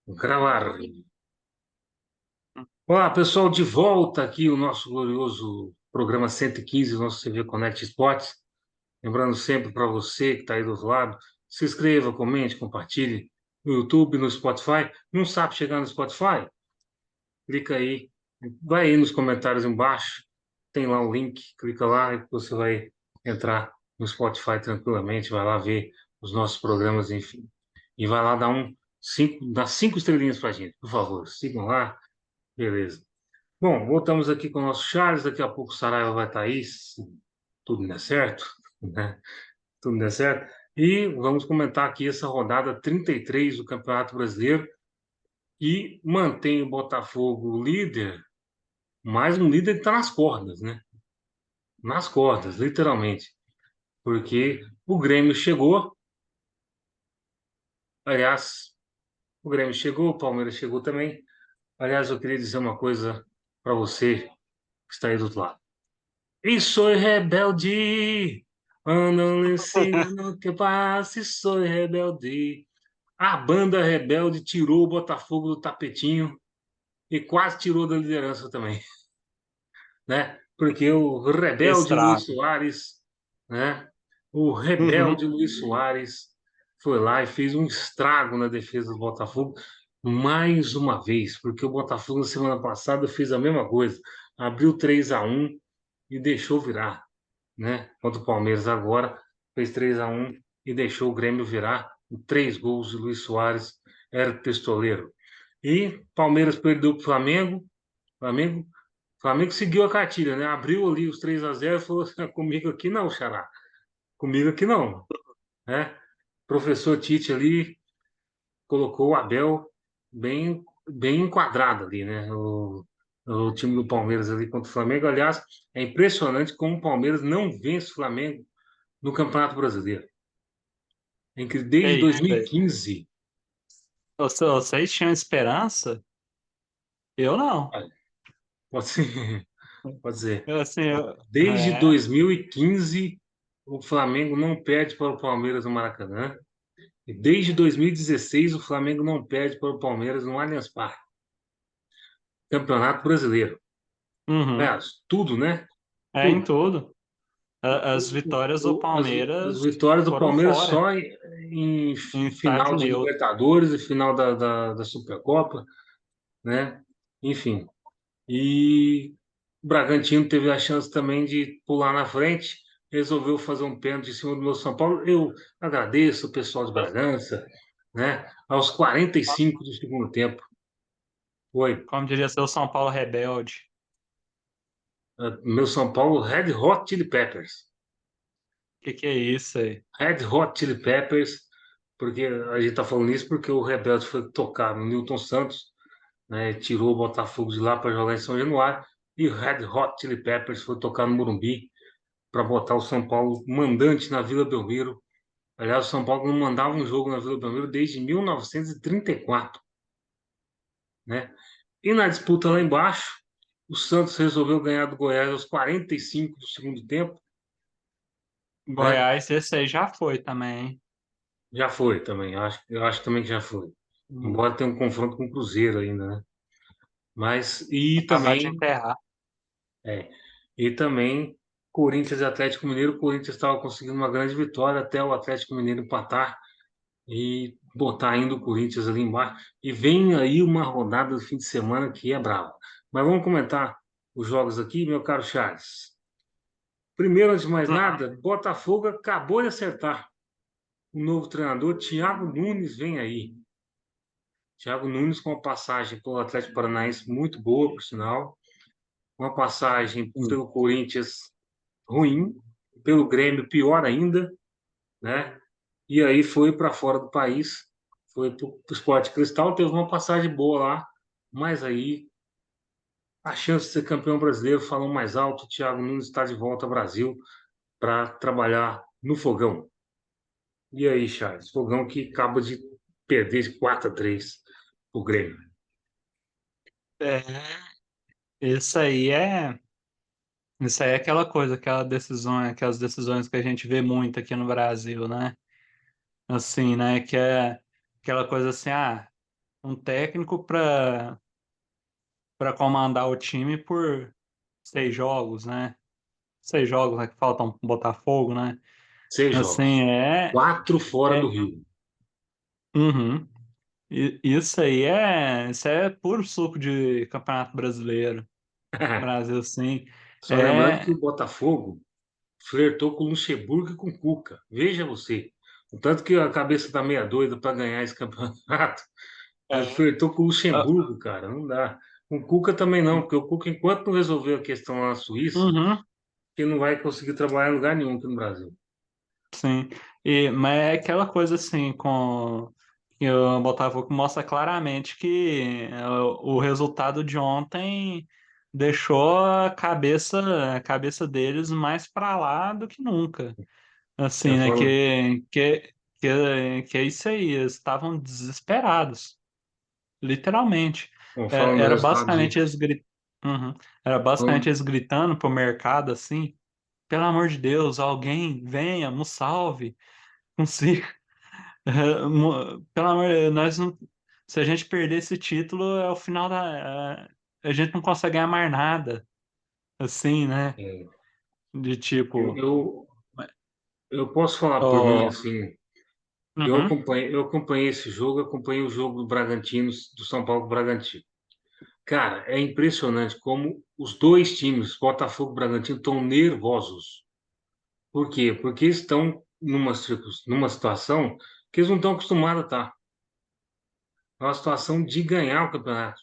Gravar. Olá, pessoal, de volta aqui o nosso glorioso programa 115 do nosso TV Connect Esportes. Lembrando sempre para você que está aí do outro lado, se inscreva, comente, compartilhe no YouTube, no Spotify. Não sabe chegar no Spotify? Clica aí, vai aí nos comentários embaixo, tem lá o link, clica lá e você vai entrar no Spotify tranquilamente, vai lá ver os nossos programas, enfim. E vai lá dar 5 estrelinhas pra gente, por favor. Sigam lá, beleza. Bom, voltamos aqui com o nosso Charles. Daqui a pouco o Saraiva vai estar aí, se tudo der certo, né? Tudo der certo. E vamos comentar aqui essa rodada 33 do Campeonato Brasileiro, que mantém o Botafogo líder, mas um líder que está nas cordas, né? Nas cordas, literalmente. Porque o Grêmio chegou, aliás, o Grêmio chegou, o Palmeiras chegou também. Aliás, eu queria dizer uma coisa para você que está aí do outro lado. E sou rebelde, ando lhe ensinando que passe, sou rebelde. A banda rebelde tirou o Botafogo do tapetinho e quase tirou da liderança também, né? Porque o rebelde Luiz Estrago. Soares, né? O rebelde Uhum. Luiz Soares foi lá e fez um estrago na defesa do Botafogo mais uma vez, porque o Botafogo na semana passada fez a mesma coisa, abriu 3-1 e deixou virar, né? Contra o Palmeiras agora, fez 3-1 e deixou o Grêmio virar com 3 gols de Luiz Soares, era pistoleiro. E Palmeiras perdeu para o Flamengo, Flamengo, Flamengo seguiu a cartilha, né? Abriu ali os 3-0 e falou assim, comigo aqui não, Xará, comigo aqui não, né? Professor Tite ali colocou o Abel bem enquadrado ali, né? O time do Palmeiras ali contra o Flamengo. Aliás, é impressionante como o Palmeiras não vence o Flamengo no Campeonato Brasileiro. É Desde isso aí. 2015, Vocês tinham esperança? Eu não. olha, pode ser, pode dizer, Eu, assim, desde 2015 o Flamengo não perde para o Palmeiras no Maracanã. E desde 2016 o Flamengo não perde para o Palmeiras no Allianz Parque. Campeonato Brasileiro. uhum. Aliás, tudo, né? É em Tudo. tudo. As vitórias do As Palmeiras vitórias do foram Palmeiras fora, só em em estádio final de neutro. Libertadores e final da Supercopa, né? Enfim. E o Bragantino teve a chance também de pular na frente, resolveu fazer um pênalti em cima do meu São Paulo. Eu agradeço o pessoal de Bragança, né? Aos 45 do segundo tempo. Foi. Como diria seu São Paulo rebelde. Meu São Paulo Red Hot Chili Peppers. Que é isso aí? Red Hot Chili Peppers, porque a gente tá falando isso porque o Rebelde foi tocar no Newton Santos, né? Tirou o Botafogo de lá para jogar em São Januário, e o Red Hot Chili Peppers foi tocar no Morumbi para botar o São Paulo mandante na Vila Belmiro. Aliás, o São Paulo não mandava um jogo na Vila Belmiro desde 1934, né? E na disputa lá embaixo, o Santos resolveu ganhar do Goiás aos 45 do segundo tempo, né? Goiás, esse aí já foi também, hein? Já foi também, eu acho também que já foi. Hum. Embora tenha um confronto com o Cruzeiro ainda, né? Mas, e Acabar de também, enterrar. é, e também Corinthians e Atlético Mineiro. O Corinthians estava conseguindo uma grande vitória até o Atlético Mineiro empatar e botar ainda o Corinthians ali embaixo. E vem aí uma rodada do fim de semana que é brava. Mas vamos comentar os jogos aqui, meu caro Charles. Primeiro, antes de mais Uhum. nada, Botafogo acabou de acertar. O novo treinador, Thiago Nunes, vem aí. Thiago Nunes com uma passagem pelo Atlético Paranaense muito boa, por sinal. Uma passagem Hum. pelo Corinthians ruim, pelo Grêmio pior ainda, né? E aí foi para fora do país, foi para o Sport Cristal, teve uma passagem boa lá, mas aí a chance de ser campeão brasileiro falou mais alto. O Thiago Nunes está de volta ao Brasil para trabalhar no Fogão. E aí, Charles? Fogão que acaba de perder de 4-3 o Grêmio. É, isso aí é. Isso aí é aquela coisa, aquelas decisões que a gente vê muito aqui no Brasil, né? Assim, né? Que é aquela coisa assim, ah. um técnico para comandar o time por 6 jogos, né? 6 jogos, né, que faltam pro Botafogo, né? 6 jogos. Assim, Quatro fora do é, Rio. uhum. Isso é puro suco de Campeonato Brasileiro. Brasil, sim. Só lembrando que É, o Botafogo flertou com o Luxemburgo e com o Cuca. Veja você. O tanto que a cabeça tá meia doida para ganhar esse campeonato. é, Flertou com o ah, Luxemburgo, cara. Não dá. Com o Cuca também não, porque o Cuca, enquanto não resolver a questão lá na Suíça, uhum, ele não vai conseguir trabalhar em lugar nenhum aqui no Brasil. sim. Mas é aquela coisa assim, com que o Botafogo mostra claramente que o resultado de ontem deixou a cabeça deles mais para lá do que nunca. Eu Assim, né? falo, Que é isso aí, eles estavam desesperados, literalmente. bom, Era, falando do era resultado basicamente eles gritando. Era basicamente falando- eles gritando pro mercado assim, pelo amor de Deus, alguém venha, nos salve, consiga. Pelo amor de Deus, nós não, se a gente perder esse título, é o final a gente não consegue ganhar mais nada, assim, né? é, De eu, tipo, eu, eu posso falar por mim, ó, assim, uhum, eu acompanhei esse jogo, acompanhei o jogo do Bragantino, do São Paulo com o Bragantino. Cara, é impressionante como os dois times, Botafogo e Bragantino, estão nervosos. Por quê? Porque eles estão numa situação que eles não estão acostumados a estar. É uma situação de ganhar o campeonato,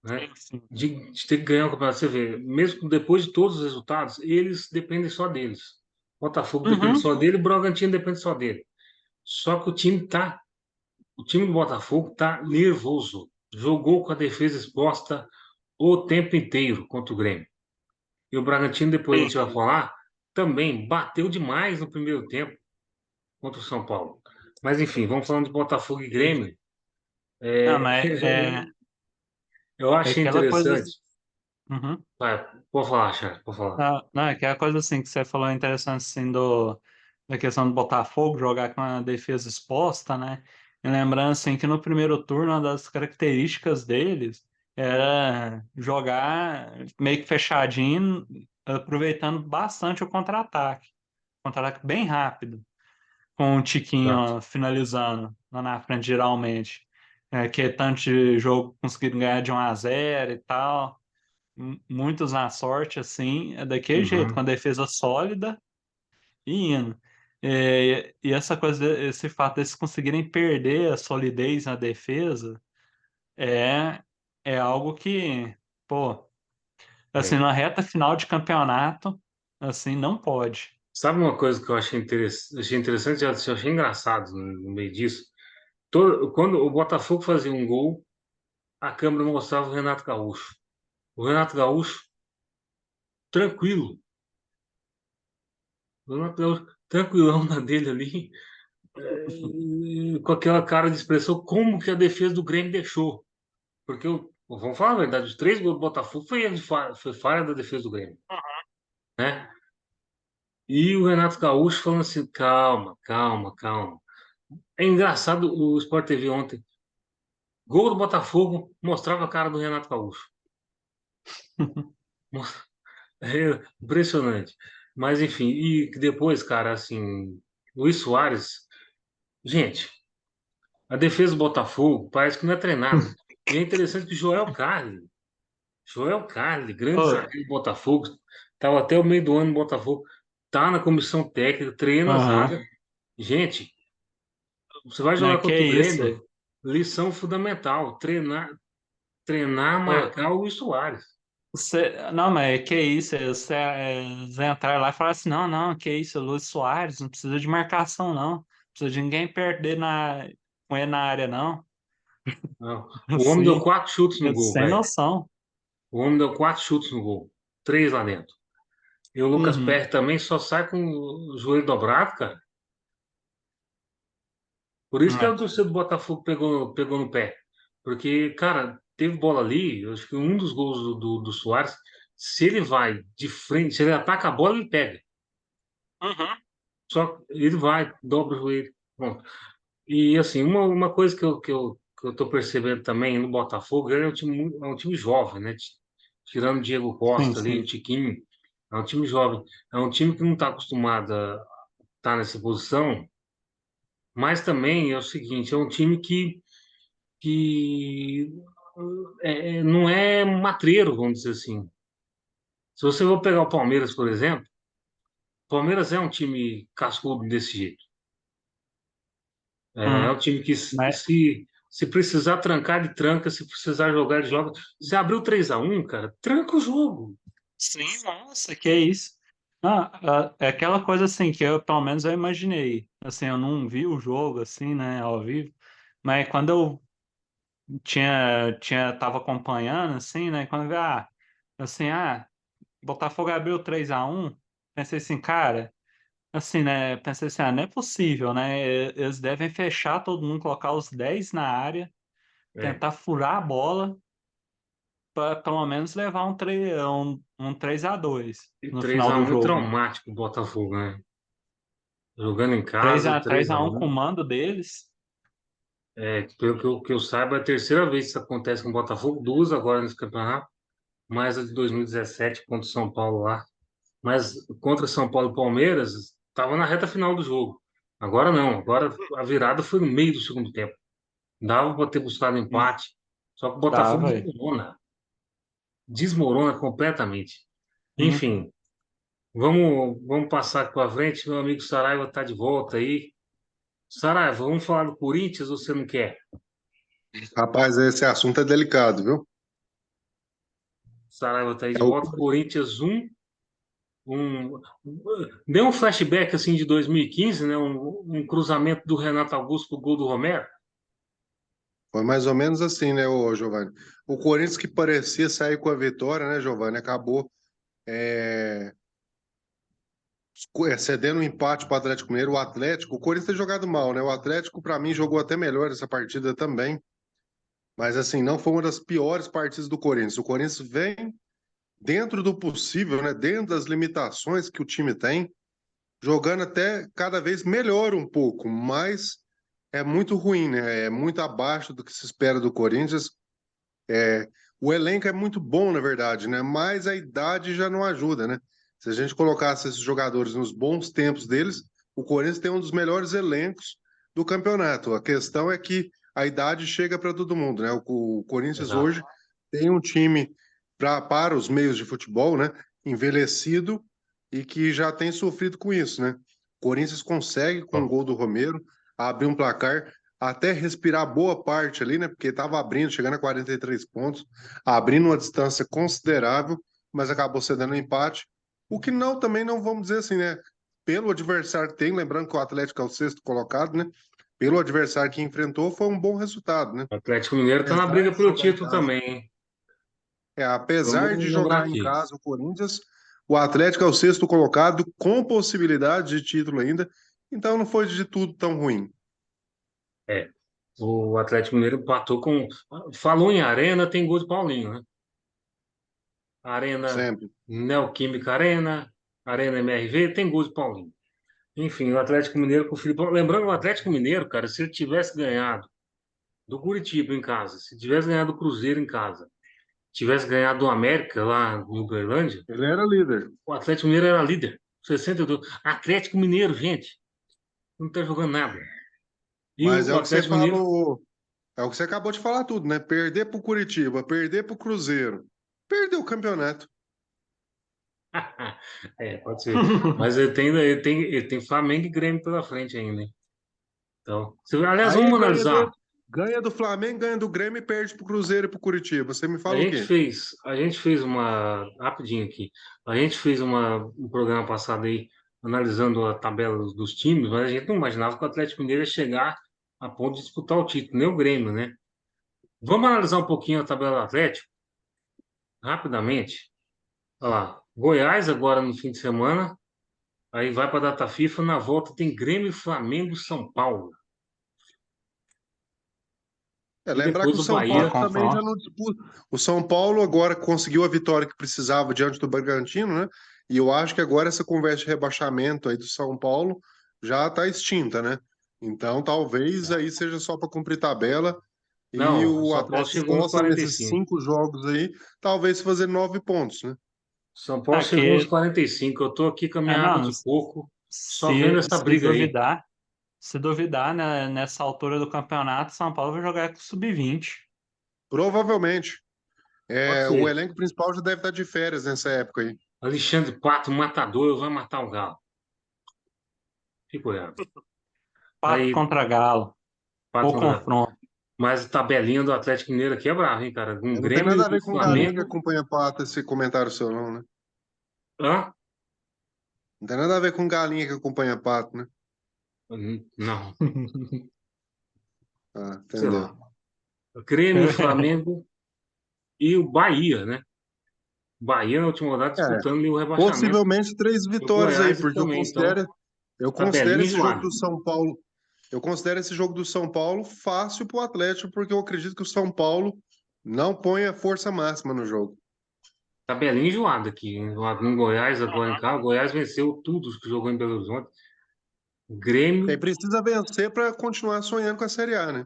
né? sim, sim. De ter que ganhar o campeonato. Você vê, mesmo depois de todos os resultados, eles dependem só deles. Botafogo depende Uhum. só dele, Bragantino depende só dele. Só que o time do Botafogo tá nervoso. Jogou com a defesa exposta o tempo inteiro contra o Grêmio. E o Bragantino, depois a gente vai Sim. falar, também bateu demais no primeiro tempo contra o São Paulo. Mas enfim, vamos falando de Botafogo e Grêmio. Não, É, mas eu é achei aquela coisa. interessante. Uhum. Vai, pode falar, Charles, pode falar. Não, não, é aquela coisa assim que você falou interessante assim da questão do Botafogo jogar com a defesa exposta, né? E lembrando assim que no primeiro turno uma das características deles era jogar meio que fechadinho, aproveitando bastante o contra-ataque. Contra-ataque bem rápido, com o Tiquinho Exato. ó, finalizando lá na frente geralmente. Que é tanto de jogo conseguindo ganhar de 1-0 e tal. Muitos na sorte, assim, é daquele jeito, com Uhum, a defesa sólida e indo. E essa coisa, esse fato deles conseguirem perder a solidez na defesa é, é algo que, pô, assim, é. na reta final de campeonato, assim, não pode. Sabe uma coisa que eu achei interessante, eu achei engraçado no meio disso? Quando o Botafogo fazia um gol, a câmera mostrava o Renato Gaúcho. O Renato Gaúcho, tranquilo. O Renato Gaúcho, tranquilão na dele ali, com aquela cara de expressão, como que a defesa do Grêmio deixou. Porque, vamos falar a verdade, os 3 gols do Botafogo foi, foi falha da defesa do Grêmio, né? E o Renato Gaúcho falando assim, calma, calma, calma. É engraçado o Sport TV ontem. Gol do Botafogo mostrava a cara do Renato Gaúcho. É impressionante. Mas enfim, e depois, cara, assim, Luiz Soares, gente, a defesa do Botafogo parece que não é treinada. E é interessante que Joel Carli, grande Ô, zagueiro do Botafogo, estava até o meio do ano no Botafogo, tá na comissão técnica, treina a aham. zaga. Gente, você vai Né, jogar que contra é o isso? Grêmio, lição fundamental, treinar, Ô, marcar o Luiz Soares. não, mas que isso? Você entrar lá e falar assim: não, não, que isso, Luiz Soares, não precisa de marcação, não. Não precisa de ninguém perder com ele na área, não. Não. O homem deu Assim, 4 chutes no gol, sem velho. noção. O homem deu 4 chutes no gol. 3 lá dentro. E o Lucas Uhum, Perry também só sai com o joelho dobrado, cara. Por isso que a é. torcida do Botafogo pegou no pé. Porque, cara, teve bola ali, eu acho que um dos gols do Soares, se ele vai de frente, se ele ataca a bola, ele pega. Uhum. Só que ele vai, dobra o joelho. Pronto. E assim, uma coisa que eu que eu tô percebendo também no Botafogo, ele é um time jovem, né? Tirando o Diego Sim, Costa ali, o sim. Tiquinho, é um time jovem. É um time que não está acostumado a estar nessa posição, mas também é o seguinte, é um time que não é matreiro, vamos dizer assim. Se você for pegar o Palmeiras, por exemplo, o Palmeiras é um time cascudo desse jeito. É Hum. um time que Mas, se precisar trancar, ele tranca, se precisar jogar, ele joga. Se abriu 3-1, cara, tranca o jogo. sim, nossa, que isso. É aquela coisa assim que eu, pelo menos, eu imaginei. Assim, eu não vi o jogo assim, né, ao vivo, mas quando eu tava acompanhando, assim, né, quando eu vi, assim, Botafogo abriu 3-1, pensei assim, cara, assim, né, pensei assim, não é possível, né, eles devem fechar todo mundo, colocar os 10 na área, É. tentar furar a bola, para pelo menos levar um 3-2 E no três final a do um é jogo. traumático o Botafogo, né? Jogando em três casa, a três três a a um com o um. mando deles. Pelo que eu saiba, é a terceira vez que isso acontece com o Botafogo, duas agora nesse campeonato, mais a de 2017 contra o São Paulo lá. Mas contra São Paulo e Palmeiras, estava na reta final do jogo. Agora não, agora a virada foi no meio do segundo tempo. Dava para ter buscado empate, só que o Dá, Botafogo velho. desmorona completamente. Uhum. Enfim, vamos passar para frente. Meu amigo Saraiva está de volta aí. Saraiva, vamos falar do Corinthians ou você não quer? Rapaz, esse assunto é delicado, viu? Saraiva está aí de É o, volta. Corinthians um, deu um flashback assim de 2015, né? Um cruzamento do Renato Augusto pro gol do Romero. foi mais ou menos assim, né, ô Giovanni? O Corinthians que parecia sair com a vitória, né, Giovanni? Acabou é, cedendo um empate para o Atlético Mineiro. O Corinthians tem jogado mal, né? O Atlético, para mim, jogou até melhor essa partida também. Mas, assim, não foi uma das piores partidas do Corinthians. O Corinthians vem dentro do possível, né? Dentro das limitações que o time tem, jogando até cada vez melhor um pouco, mas é muito ruim, né? É muito abaixo do que se espera do Corinthians. O elenco é muito bom, na verdade, né? Mas a idade já não ajuda, né? Se a gente colocasse esses jogadores nos bons tempos deles, o Corinthians tem um dos melhores elencos do campeonato. A questão é que a idade chega para todo mundo, né? O Corinthians Exato. hoje tem um time para os meios de futebol, né? Envelhecido e que já tem sofrido com isso, né? O Corinthians consegue, com o Bom, gol do Romero, abrir um placar até respirar boa parte ali, né? Porque estava abrindo, chegando a 43 pontos, abrindo uma distância considerável, mas acabou cedendo um empate. O que não, também não vamos dizer assim, né? Pelo adversário que tem, lembrando que o Atlético é o sexto colocado, né? Pelo adversário que enfrentou, foi um bom resultado, né? o Atlético Mineiro tá na Apesar briga de pelo jogar em título casa. também, hein? Apesar de Vamos lembrar jogar em aqui. casa o Corinthians, o Atlético é o sexto colocado, com possibilidade de título ainda, então não foi de tudo tão ruim. É, o Atlético Mineiro empatou com. Falou em Arena, tem gol de Paulinho, né? Arena Sempre. Neoquímica Arena, Arena MRV, tem gol de Paulinho. Enfim, o Atlético Mineiro com o Filipão. Lembrando, o Atlético Mineiro, cara, se ele tivesse ganhado do Curitiba em casa, se tivesse ganhado do Cruzeiro em casa, tivesse ganhado do América lá em Uberlândia, Ele era líder. o Atlético Mineiro era líder. 62. Atlético Mineiro, gente, não tá jogando nada. E Mas é o o que você Atlético Mineiro. falou, é o que você acabou de falar tudo, né? Perder para o Curitiba, perder para o Cruzeiro, perdeu o campeonato. Pode ser. Mas ele tem Flamengo e Grêmio pela frente ainda, hein? Então, aliás, Aí vamos analisar. ganha do Flamengo, ganha do Grêmio e perde para o Cruzeiro e para o Curitiba. Você me A fala o gente quê? fez, a gente fez rapidinho aqui. A gente fez um programa passado aí analisando a tabela dos times, mas a gente não imaginava que o Atlético Mineiro ia chegar a ponto de disputar o título, nem o Grêmio, né? Vamos analisar um pouquinho a tabela do Atlético, rapidamente. Olha lá, Goiás agora no fim de semana, aí vai para a data FIFA, na volta tem Grêmio, Flamengo, São Paulo. E Lembrar que depois o o São Bom Bahia. Paulo também já confronto. não disputa. O São Paulo agora conseguiu a vitória que precisava diante do Bragantino, né? E eu acho que agora essa conversa de rebaixamento aí do São Paulo já está extinta, né? Então talvez aí seja só para cumprir tabela. E Não, o o São Paulo Atlético chegou nos possa, nesses 45. 5 jogos aí, talvez fazer 9 pontos, né? São Paulo chegou nos Aqui, 45. Eu tô aqui com a minha água não, de coco, só vendo se, essa se briga aí. duvidar, se duvidar, né, nessa altura do campeonato, São Paulo vai jogar com o sub-20. Provavelmente. Pode O ser. elenco principal já deve estar de férias nessa época aí. Alexandre Pato, matador, vai matar o Galo. Fico olhando. Pato Aí, contra Galo, Pato o contra. confronto. Mas a tabelinha do Atlético Mineiro aqui é brava, hein, cara? Um Não tem Grêmio nada a e ver com galinha que Flamengo. acompanha pato esse comentário seu, não, né? Hã? Não tem nada a ver com galinha que acompanha pato, né? Não, Ah, sei entendeu. lá. Grêmio, Flamengo e o Bahia, né? Bahia na última rodada É, disputando ali o rebaixamento. possivelmente 3 E o vitórias aí, Goiás porque eu também. Então, considero tabelinha esse jogo enjoada. do São Paulo, eu considero esse jogo do São Paulo fácil pro Atlético, porque eu acredito que o São Paulo não põe a força máxima no jogo. Tabelinha enjoada aqui. Em Goiás, agora em casa. O Goiás venceu tudo que jogou em Belo Horizonte. E aí Grêmio, precisa vencer para continuar sonhando com a Série A, né?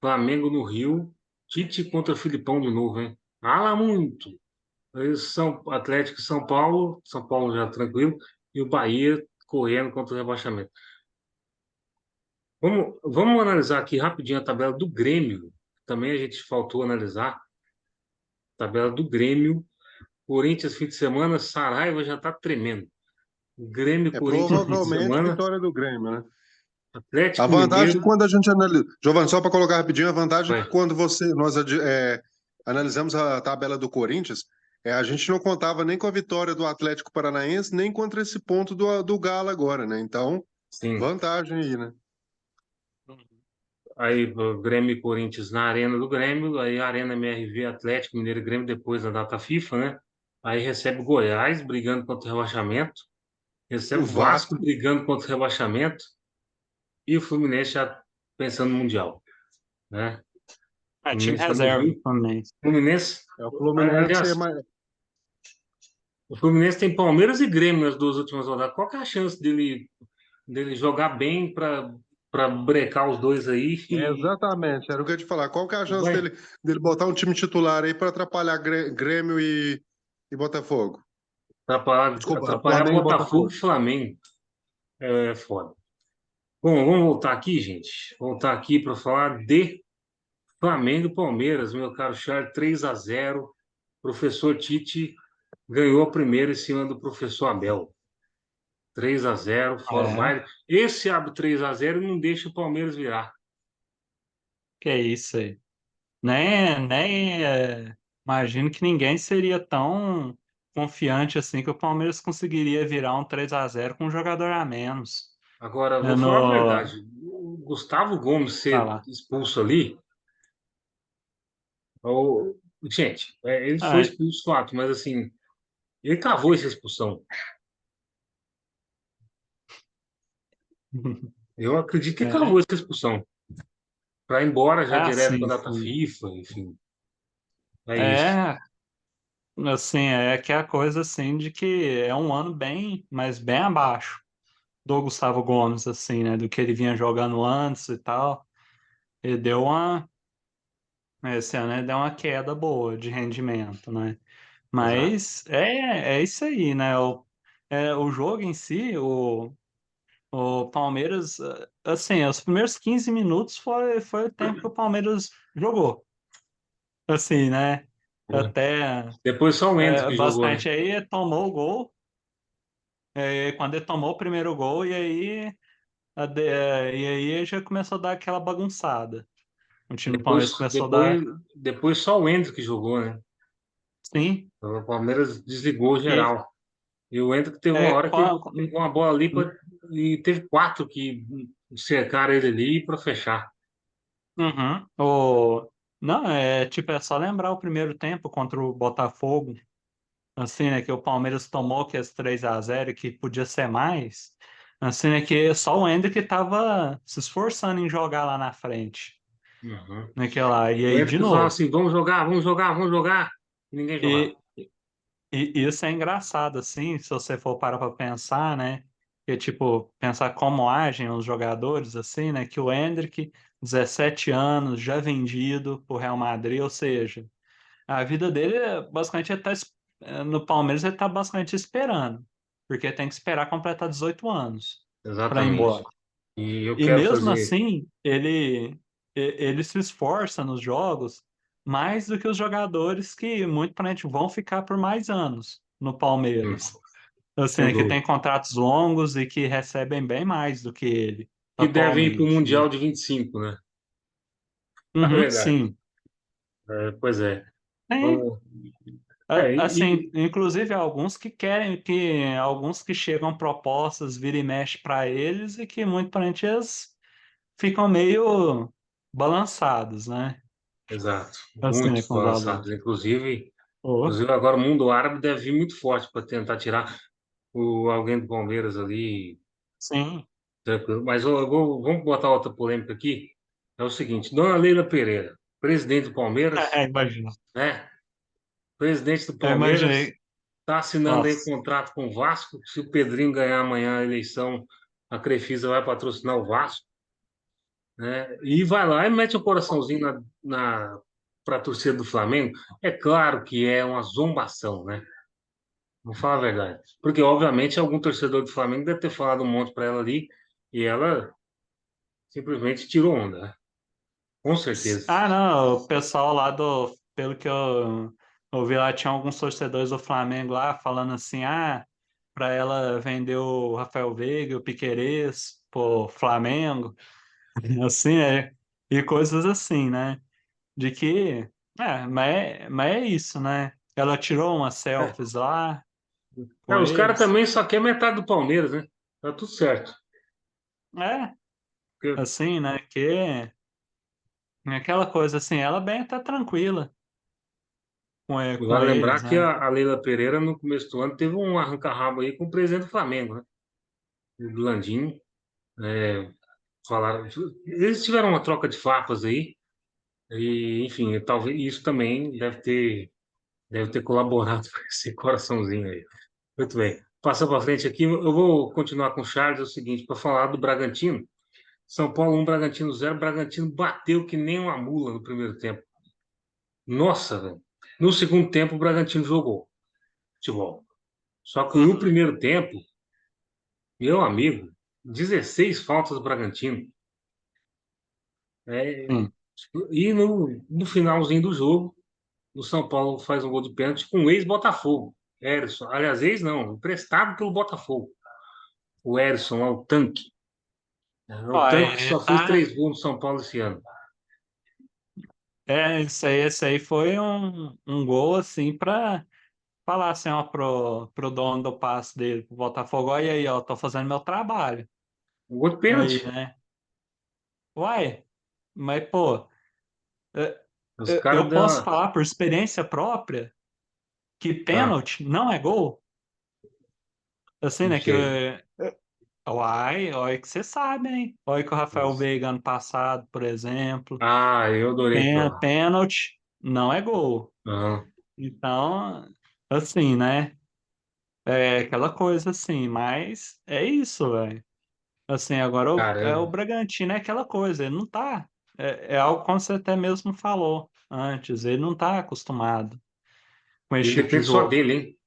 Flamengo no Rio. Tite contra Filipão de novo, hein? Fala muito. Aí São Atlético e São Paulo. São Paulo já tranquilo. E o Bahia correndo contra o rebaixamento. Vamos analisar aqui rapidinho a tabela do Grêmio. Também a gente faltou analisar. Tabela do Grêmio. Corinthians, fim de semana. Saraiva já tá tremendo. Grêmio, É Corinthians, fim de provavelmente semana. vitória do Grêmio, né? A Atlético vantagem Mineiro. quando a gente analisa. Giovanni, só para colocar rapidinho, a vantagem é que Vai. quando nós analisamos a tabela do Corinthians, a gente não contava nem com a vitória do Atlético Paranaense, nem contra esse ponto do Galo agora, né? Então, Sim. vantagem aí, né? Aí o Grêmio e Corinthians na Arena do Grêmio. Aí Arena MRV, Atlético Mineiro e Grêmio depois na data FIFA, né? Aí recebe o Goiás brigando contra o rebaixamento. O Recebe o Vasco Vasco, brigando contra o rebaixamento. E o Fluminense já pensando no Mundial, né? O É, time Fluminense está no reserva do Rio. Fluminense. Fluminense, o Fluminense aliás, o Fluminense tem Palmeiras e Grêmio nas duas últimas rodadas. Qual que é a chance dele jogar bem para brecar os dois aí e exatamente, era o que eu ia te falar. Qual que é a chance vai dele botar um time titular aí para atrapalhar Grêmio e Botafogo? Desculpa, atrapalhar Flamengo e Botafogo Botafogo. e Flamengo? É foda. Bom, vamos voltar aqui, gente. Voltar aqui para falar de Flamengo e Palmeiras, meu caro Charles, 3-0. Professor Tite ganhou a primeira em cima do professor Abel. 3-0, fora o É, baile. Esse abre 3-0 e não deixa o Palmeiras virar. que é isso aí. Imagino que ninguém seria tão confiante assim que o Palmeiras conseguiria virar um 3-0 com um jogador a menos. Agora, É vou falar a no... verdade. O Gustavo Gomes Vai ser lá. expulso ali, gente, ele foi Ah, expulso, fato, mas assim, ele cavou essa expulsão. Eu acredito que ele é, cavou essa expulsão. Para ir embora já direto sim, para a data sim. FIFA, enfim. É isso. É, assim, é que é a coisa assim de que é um ano bem, mas bem abaixo do Gustavo Gomes, assim, né? Do que ele vinha jogando antes e tal. Ele deu uma, esse ano ele deu uma queda boa de rendimento, né? Exato. Mas é isso aí, né? O jogo em si, o Palmeiras, assim, os primeiros 15 minutos foi o tempo que o Palmeiras jogou, assim, né? Foi. Até Depois só o Endrick que jogou, né? basicamente aí tomou o gol, quando ele tomou o primeiro gol, e aí já começou a dar aquela bagunçada. O time do Palmeiras Depois, começou a depois, dar, depois só o Endrick que jogou, né? sim, Então, o Palmeiras desligou e geral. E o Endrick teve uma é, hora que ele pegou uma bola ali e teve quatro que cercaram ele ali para fechar. uhum. Não, tipo, é só lembrar o primeiro tempo contra o Botafogo, assim, né, que o Palmeiras tomou que esse 3-0 que podia ser mais, assim, né, que só o Endrick tava se esforçando em jogar lá na frente, Uhum. naquela, e O aí de Endrick falava novo. assim: vamos jogar, vamos jogar, vamos jogar. E ninguém jogava. E, e isso é engraçado, assim, se você for parar pra pensar, né, que tipo, pensar como agem os jogadores, assim, né, que o Endrick 17 anos, já vendido pro Real Madrid, ou seja, a vida dele basicamente no Palmeiras ele tá basicamente esperando, porque tem que esperar completar 18 anos para ir Exatamente. embora. E eu E quero mesmo fazer. assim, ele se esforça nos jogos mais do que os jogadores que muito provavelmente vão ficar por mais anos no Hum, Palmeiras. Assim, sem é que tem dúvida. contratos longos e que recebem bem mais do que ele Que devem ir para o atualmente, né? Mundial de 25, né? Na Uhum, verdade. sim. Pois é. É, Vamos. É, assim, inclusive alguns que querem alguns que chegam propostas vira e mexe para eles e que muito provavelmente eles ficam meio balançados, né? exato. Assim, né, Muitos com o valor. balançados. Inclusive, Oh, inclusive agora o mundo árabe deve vir muito forte para tentar tirar alguém do Palmeiras ali. sim. Tranquilo. Mas vamos botar outra polêmica aqui. É o seguinte, Dona Leila Pereira, presidente do Palmeiras, Imagina. né? Presidente do Eu Palmeiras, imaginei. está assinando aí um Nossa. contrato com o Vasco. Se o Pedrinho ganhar amanhã a eleição, a Crefisa vai patrocinar o Vasco, né? E vai lá e mete o coraçãozinho para a torcida do Flamengo. É claro que é uma zombação, né? Vamos falar a verdade. Porque, obviamente, algum torcedor do Flamengo deve ter falado um monte para ela ali e ela simplesmente tirou onda, né? Com certeza. Ah, não, o pessoal lá pelo que eu ouvi lá, tinha alguns torcedores do Flamengo lá falando assim, para ela vender o Rafael Veiga, o Piquerez, pro Flamengo, assim, e coisas assim, né? De que, mas é isso, né? Ela tirou umas É, selfies lá com os caras eles. também só querem metade do Palmeiras, né? Tá tudo certo. É, Porque assim, né? Que é aquela coisa assim, ela bem tá tranquila com vale eles, lembrar que né? a Leila Pereira, no começo do ano, teve um arranca-rabo aí com o presidente do Flamengo, né? O Landim. É, falaram. Eles tiveram uma troca de farpas aí, e, enfim, talvez isso também deve ter colaborado com esse coraçãozinho aí. Muito bem. Passa para frente aqui, eu vou continuar com o Charles, é o seguinte, para falar do Bragantino. São Paulo 1, Bragantino 0. Bragantino bateu que nem uma mula no primeiro tempo. Nossa, velho. No segundo tempo, o Bragantino jogou futebol. Só que no Uhum. primeiro tempo, meu amigo, 16 faltas do Bragantino. É, Sim. e no finalzinho do jogo, o São Paulo faz um gol de pênalti com o ex-Botafogo. Erisson. Aliás, ex não, emprestado pelo Botafogo. O Erisson, lá, o tanque. É o Ó, tanque que só fez 3 gols no São Paulo esse ano. esse aí foi um gol assim pra falar assim, ó, pro dono do passe dele, pro Botafogo, olha aí, ó, tô fazendo meu trabalho. Um gol de Aí, pênalti. né? Uai, mas pô, é, Os caras eu dão posso uma... falar por experiência própria que Ah, pênalti não é gol? Assim, não né? sei. Uai, olha que você sabe, hein? Olha que o Rafael Veiga ano passado, por exemplo, Ah, eu adorei aquilo lá. pênalti não é gol. Aham. Então, assim, né? É aquela coisa assim, mas é isso, velho. Assim, agora Cara, o Bragantino é aquela coisa, ele não tá. É algo como você até mesmo falou antes, ele não tá acostumado com esse ele tipo de depende só jogo. dele, hein?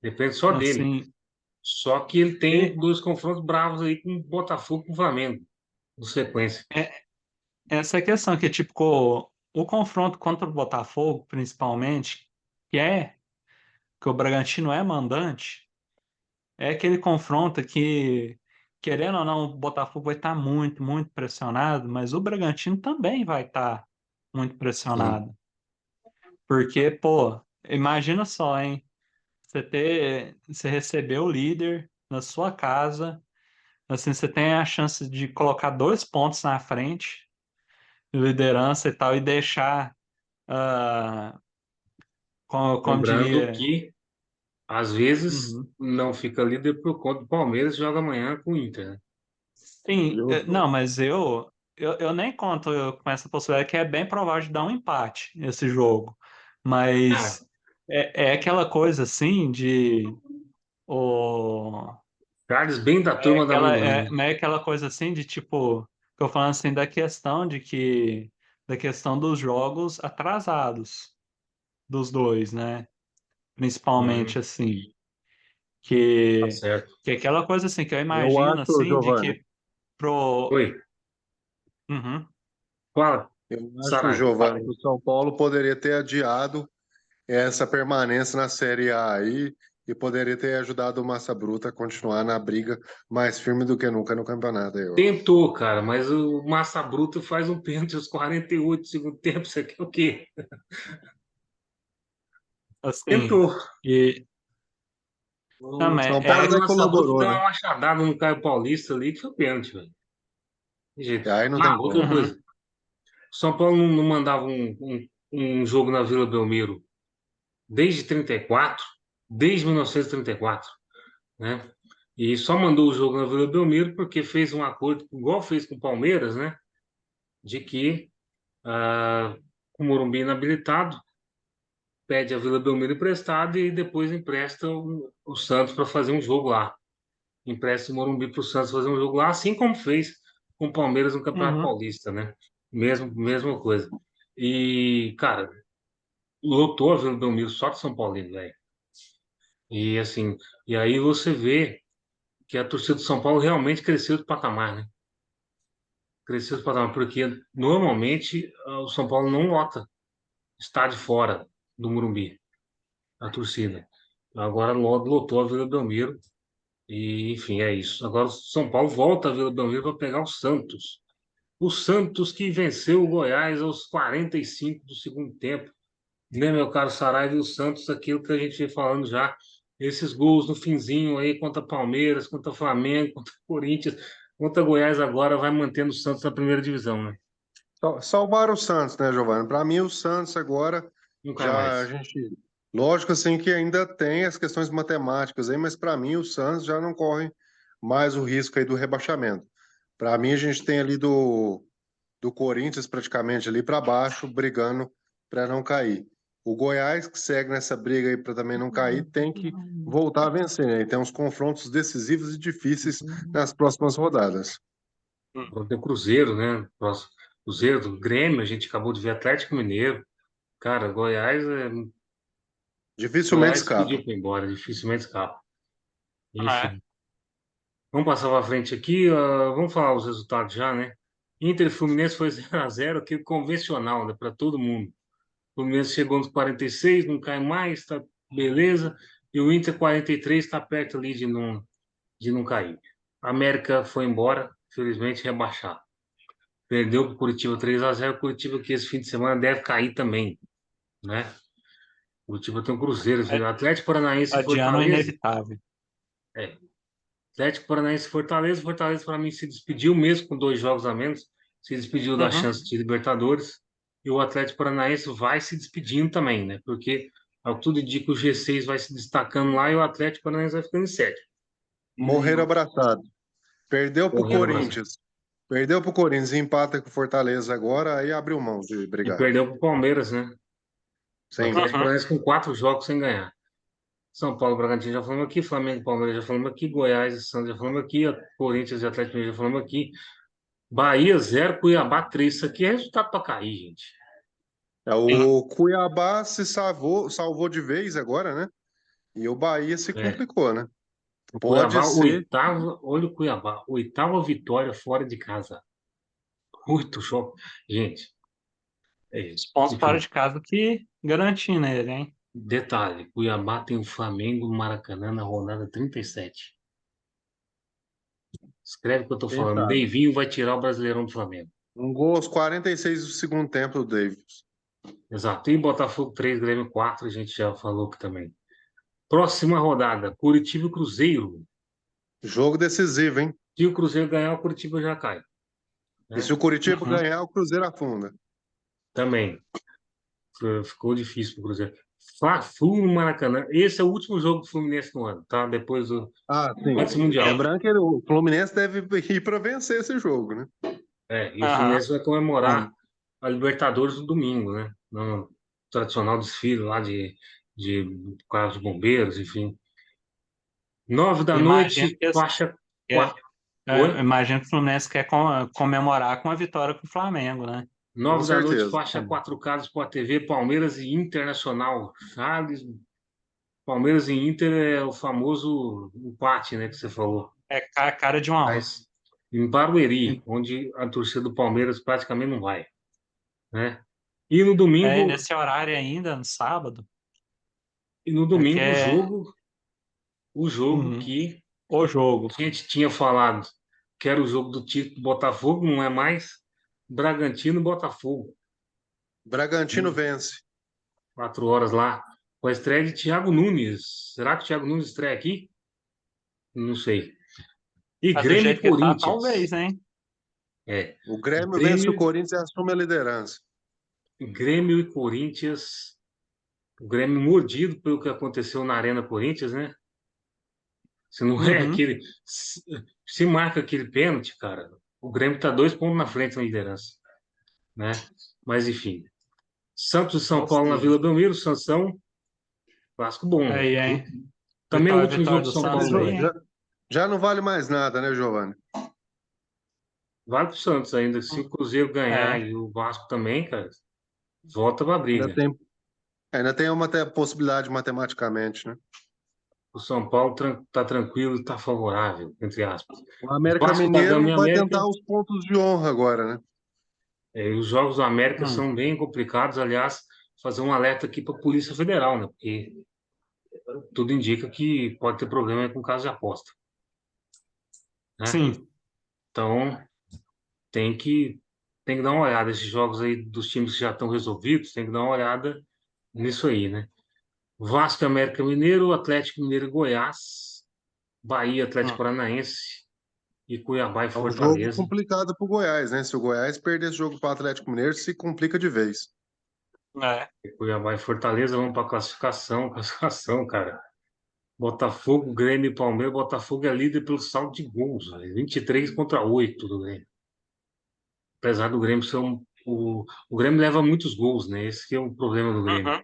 Depende só dele. Assim, Só que ele tem e- 2 confrontos bravos aí com o Botafogo e com o Flamengo, no sequência. é, essa é a questão, que tipo, o confronto contra o Botafogo, principalmente, que é que o Bragantino é mandante, é aquele confronto que, querendo ou não, o Botafogo vai estar muito, muito pressionado, mas o Bragantino também vai estar muito Sim. pressionado. Porque, pô, imagina só, hein? Você receber o líder na sua casa, assim, você tem a chance de colocar 2 pontos na frente, de liderança e tal, e deixar, ah, como Lembrando diria, que, às vezes, uhum. não fica líder por conta do Palmeiras e joga amanhã com o Inter, né? Sim, Eu- não, mas eu nem conto com essa possibilidade, que é bem provável de dar um empate esse jogo. Ah, Mas é aquela coisa assim de o Charles bem da é turma da aquela amendoim, é, né? não é aquela coisa assim de tipo, Tô falando assim da questão da questão dos jogos atrasados dos dois, né? Principalmente assim, Tá que certo. que é aquela coisa assim que eu Eu imagino acho, assim de Giovanni, que pro Oi, Uhum. fala, eu acho, Saraiva. Giovanni, que o São Paulo poderia ter adiado essa permanência na Série A aí e poderia ter ajudado o Massa Bruta a continuar na briga mais firme do que nunca no campeonato aí, ó. Tentou, cara, mas o Massa Bruta faz um pênalti aos 48 do segundo tempo. Isso aqui é o quê? Assim, Tentou. e não, O mas São Paulo Aí o até Massa Bruta colaborou, deu né? uma machadada no Caio Paulista ali, que foi pênalti, velho. De E jeito. aí não tem Ah, outra como. uhum, coisa. São Paulo não mandava um jogo na Vila Belmiro desde 34, desde 1934, né? E só mandou o jogo na Vila Belmiro porque fez um acordo, igual fez com o Palmeiras, né? De que com o Morumbi inabilitado, pede a Vila Belmiro emprestado e depois empresta o Santos para fazer um jogo lá. Empresta o Morumbi para o Santos fazer um jogo lá, assim como fez com o Palmeiras no Campeonato uhum. Paulista, né? Mesma coisa. E, cara, lotou a Vila Belmiro só de São Paulino, velho. E assim, e aí você vê que a torcida do São Paulo realmente cresceu de patamar, né? Cresceu de patamar, porque normalmente o São Paulo não lota estádio fora do Morumbi, a torcida. Agora lotou a Vila Belmiro e, enfim, é isso. Agora o São Paulo volta a Vila Belmiro para pegar o Santos. O Santos que venceu o Goiás aos 45 do segundo tempo, né, meu caro Saraiva, e o Santos, aquilo que a gente vem falando já, esses gols no finzinho aí contra Palmeiras, contra Flamengo, contra Corinthians, contra Goiás agora vai mantendo o Santos na primeira divisão, né? Salvaram o Santos, né, Giovanni? Para mim, o Santos agora Não cai já a mais. gente. Lógico assim que ainda tem as questões matemáticas aí, mas para mim o Santos já não corre mais o risco aí do rebaixamento. Para mim, a gente tem ali do Corinthians praticamente ali para baixo, brigando para não cair. O Goiás, que segue nessa briga aí para também não cair, tem que voltar a vencer, né? E tem uns confrontos decisivos e difíceis nas próximas rodadas. Agora tem o Cruzeiro, né? Próximo. Cruzeiro, do Grêmio, a gente acabou de ver Atlético Mineiro. Cara, Dificilmente Goiás escapa. pediu para ir embora, dificilmente escapa. É. Enfim. Vamos passar para frente aqui, vamos falar os resultados já, né? Inter e Fluminense foi 0-0, aquele convencional, né, para todo mundo. O Fluminense chegou nos 46, não cai mais, tá beleza. E o Inter 43 está perto ali de não cair. A América foi embora, felizmente rebaixado. Perdeu para o Curitiba 3-0. Curitiba que esse fim de semana deve cair também, né? Curitiba tem um Cruzeiro, esse É, Atlético Paranaense e adiando o Fortaleza. inevitável. É, Atlético Paranaense e Fortaleza. Fortaleza, para mim, se despediu mesmo com 2 jogos a menos. Se despediu da Uhum. chance de Libertadores. E o Atlético Paranaense vai se despedindo também, né? Porque, ao que tudo indica, o G6 vai se destacando lá e o Atlético Paranaense vai ficando em sétimo. Morreram abraçados. Perdeu para o Correndo Brasil. Corinthians. Perdeu para o Corinthians e empata com o Fortaleza agora, aí abriu mão de E brigar. perdeu para o Palmeiras, né? O Sim. Atlético Uhum. Paranaense com 4 jogos sem ganhar. São Paulo, Bragantino já falamos aqui, Flamengo, Palmeiras já falamos aqui, Goiás e Santos já falamos aqui, Corinthians e Atlético Mineiro já falamos aqui, Bahia 0, Cuiabá 3. Isso aqui é resultado para cair, gente. Sim. O Cuiabá se salvou de vez agora, né? E o Bahia se É. complicou, né? O Pode Cuiabá, ser. olha o Cuiabá, oitava vitória fora de casa. Muito choque. Gente, Os pontos fora enfim, de casa que garantindo ele, hein? detalhe, Cuiabá tem o Flamengo no Maracanã na rodada 37. Escreve o que eu tô Quem falando. sabe? Deivinho vai tirar o Brasileirão do Flamengo. Um gol aos 46 do segundo tempo do Davis. Exato. E Botafogo 3, Grêmio 4, a gente já falou que também. Próxima rodada, Curitiba e Cruzeiro. Jogo decisivo, hein? Se o Cruzeiro ganhar, o Curitiba já cai, E se né? o Curitiba Uhum. ganhar, o Cruzeiro afunda. Também ficou difícil para o Cruzeiro. Fla-Flu no Maracanã. Esse é o último jogo do Fluminense no ano, tá? Depois do Ah, sim. antes do Mundial. Lembrando que o Fluminense deve ir para vencer esse jogo, né? É, e o Aham. Fluminense vai comemorar a Libertadores no domingo, né? No tradicional desfile lá de carros de bombeiros, enfim. 9 da Imagino noite, que faixa é, 4. Oi? Imagino que o Fluminense quer comemorar com a vitória com o Flamengo, né? Com 9 da noite, certeza. faixa 4K do Sport TV, Palmeiras e Internacional. Charles, Palmeiras e Inter é o famoso empate, né, que você falou. É cara de 1-1. Mas em Barueri, onde a torcida do Palmeiras praticamente não vai, né? E no domingo, Nesse horário ainda, no sábado, e no é que domingo é o jogo uhum, que o jogo. a gente tinha falado que era o jogo do título do Botafogo, não é mais Bragantino e Botafogo. Bragantino vence. 4 horas lá, com a estreia de Thiago Nunes. Será que o Thiago Nunes estreia aqui? Não sei. E Mas do Grêmio e jeito que tá, talvez, Corinthians. hein? É. O Grêmio vence o Grêmio, Corinthians e assume a liderança. Grêmio e Corinthians. O Grêmio mordido pelo que aconteceu na Arena Corinthians, né? Se não é Uhum. aquele. Se marca aquele pênalti, cara, o Grêmio tá 2 pontos na frente na liderança, né? Mas enfim. Santos e São Paulo na Gostei. Vila Belmiro, Sansão, clássico bom. Aí, hein? Também é o último Vitória jogo de do São Santos Paulo aí, aí. Já, hein? já não vale mais nada, né, Giovanni? Vale pro Santos ainda. Se o Cruzeiro ganhar É. e o Vasco também, cara, volta pra Ainda briga. tem, ainda tem uma possibilidade matematicamente, né? O São Paulo tá tranquilo, tá favorável, entre aspas. O América Vasco da Gama Mineiro e vai América, tentar os pontos de honra agora, né? os jogos do América Hum. são bem complicados. Aliás, fazer um alerta aqui para a Polícia Federal, né? Porque tudo indica que pode ter problema com caso de aposta, né? Sim. Então, tem que, tem que dar uma olhada. Esses jogos aí dos times que já estão resolvidos, tem que dar uma olhada nisso aí, né? Vasco e América Mineiro, Atlético Mineiro e Goiás, Bahia, Atlético Hum. Paranaense e Cuiabá e É um jogo Fortaleza. complicado pro Goiás, né? Se o Goiás perder esse jogo para o Atlético Mineiro, se complica de vez. É. Cuiabá e Fortaleza vão para classificação, classificação, cara. Botafogo, Grêmio e Palmeiras. Botafogo é líder pelo saldo de gols, velho. 23-8 do Grêmio. Apesar do Grêmio ser o Grêmio leva muitos gols, né? Esse que é o problema do Grêmio. Uhum.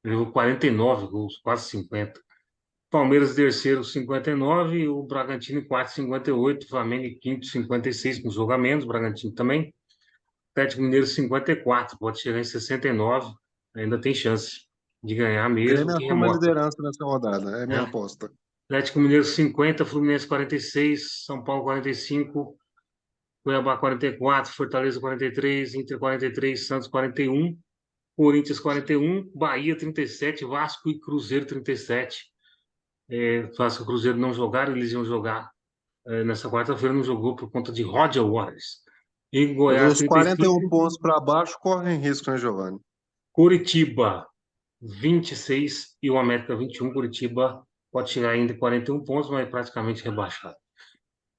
Ele levou 49 gols, quase 50. Palmeiras terceiro, 59. O Bragantino em quarto, 58. Flamengo em quinto, 56, com jogo a menos. Bragantino também. Atlético Mineiro, 54. Pode chegar em 69. Ainda tem chance de ganhar O mesmo Grêmio que assume a remota, liderança nessa rodada, é minha né? aposta. Atlético Mineiro 50, Fluminense 46, São Paulo 45, Cuiabá 44, Fortaleza 43, Inter 43, Santos 41, Corinthians 41, Bahia 37, Vasco e Cruzeiro 37. Vasco e Cruzeiro não jogaram, eles iam jogar nessa quarta-feira, não jogou por conta de Roger Waters. E Goiás Dos 41 35, pontos para baixo, correm risco, né, Giovanni? Curitiba 26 e o América 21. Curitiba pode chegar ainda em 41 pontos, mas é praticamente rebaixado.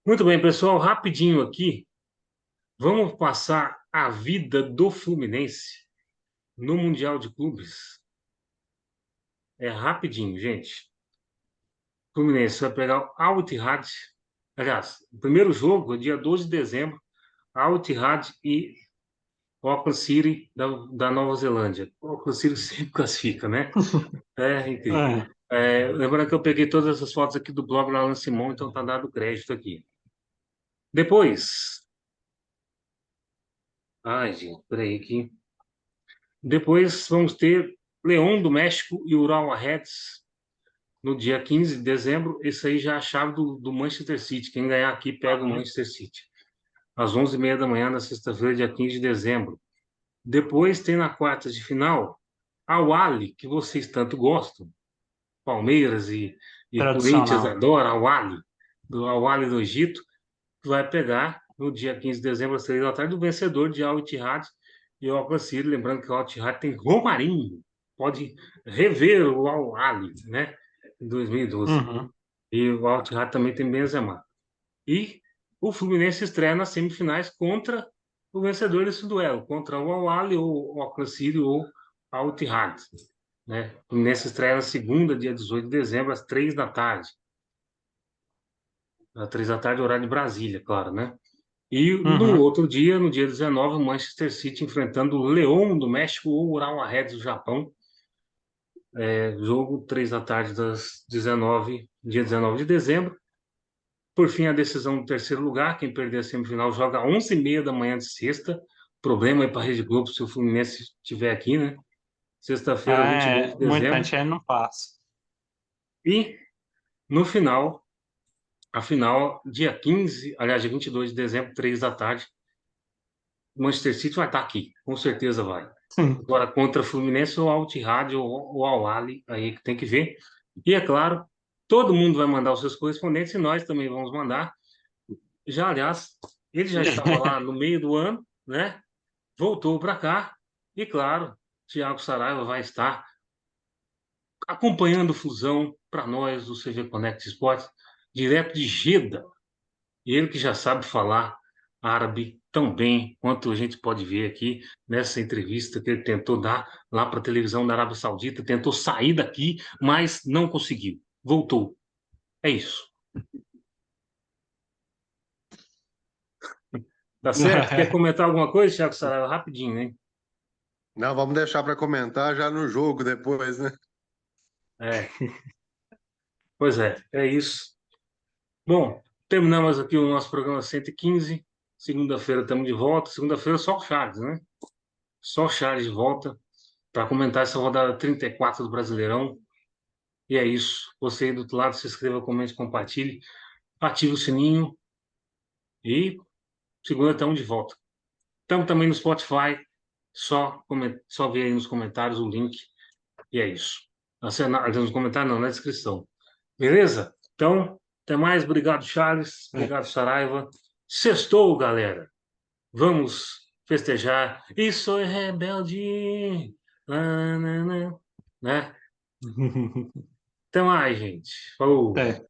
Muito bem, pessoal, rapidinho aqui. Vamos passar a vida do Fluminense no Mundial de Clubes. É rapidinho, gente. O Fluminense vai pegar o Al Ittihad. Aliás, o primeiro jogo é dia 12 de dezembro. Al Ittihad e Auckland City da Nova Zelândia. O Auckland City sempre classifica, né? É incrível. É. Lembrando que eu peguei todas essas fotos aqui do blog da Alan Simon, então tá dado crédito aqui. Depois. Ai, gente, peraí aqui. Depois vamos ter Leão do México e Urawa Reds no dia 15 de dezembro. Esse aí já é a chave do Manchester City. Quem ganhar aqui pega o Manchester City. Às 11h30 da manhã, na sexta-feira, dia 15 de dezembro. Depois tem na quarta de final a Wally, que vocês tanto gostam. Palmeiras e Corinthians Tradicional. adoram a Wally, do Al Wally do Egito, que vai pegar no dia 15 de dezembro, às 3 da tarde, o vencedor de Al Ittihad e o Auckland City. Lembrando que o Al Ittihad tem Romarinho, pode rever o Al Ahly, né, em 2012. Uhum. E o Al Ittihad também tem Benzema. E o Fluminense estreia nas semifinais contra o vencedor desse duelo, contra o Al Ahly, ou o Auckland City, ou Al Ittihad, né? O Fluminense estreia na segunda, dia 18 de dezembro, às 3 da tarde. Às 3 da tarde, horário de Brasília, claro, né? E no Uhum. outro dia, no dia 19, o Manchester City enfrentando o Leão do México ou o Urawa Reds do Japão. Jogo 3 da tarde, dia 19 de dezembro. Por fim, a decisão do terceiro lugar. Quem perder a semifinal joga às 11h30 da manhã de sexta. Problema aí para a Rede Globo se o Fluminense estiver aqui, né? Sexta-feira, 22 de muita dezembro. gente não passa. E no final, a final, dia 15, aliás, dia 22 de dezembro, 3 da tarde, o Manchester City vai estar aqui, com certeza vai. Sim. Agora, contra Fluminense ou Al Ittihad ou Al Ahly, aí que tem que ver. E é claro, todo mundo vai mandar os seus correspondentes e nós também vamos mandar. Já, aliás, ele já estava lá no meio do ano, né? Voltou para cá e, claro, Thiago Saraiva vai estar acompanhando o Fusão para nós do CV Connect Esportes, direto de Jeddah. E ele que já sabe falar árabe tão bem quanto a gente pode ver aqui nessa entrevista que ele tentou dar lá para a televisão da Arábia Saudita, tentou sair daqui, mas não conseguiu. Voltou. É isso. Tá certo? Quer comentar alguma coisa, Thiago Saraiva? Rapidinho, hein? Não, vamos deixar para comentar já no jogo depois, né? É. Pois é isso. Bom, terminamos aqui o nosso programa 115. Segunda-feira estamos de volta. Segunda-feira só o Charles, né? Só o Charles de volta para comentar essa rodada 34 do Brasileirão. E é isso. Você aí do outro lado, se inscreva, comente, compartilhe, ative o sininho e segunda estamos de volta. Estamos também no Spotify. Só ver aí nos comentários o link. E é isso. Nos comentários, não, na descrição. Beleza? Então, até mais. Obrigado, Charles. Obrigado, Saraiva. Sextou, galera. Vamos festejar. E sou rebelde. Né? Até mais, gente. Falou. É.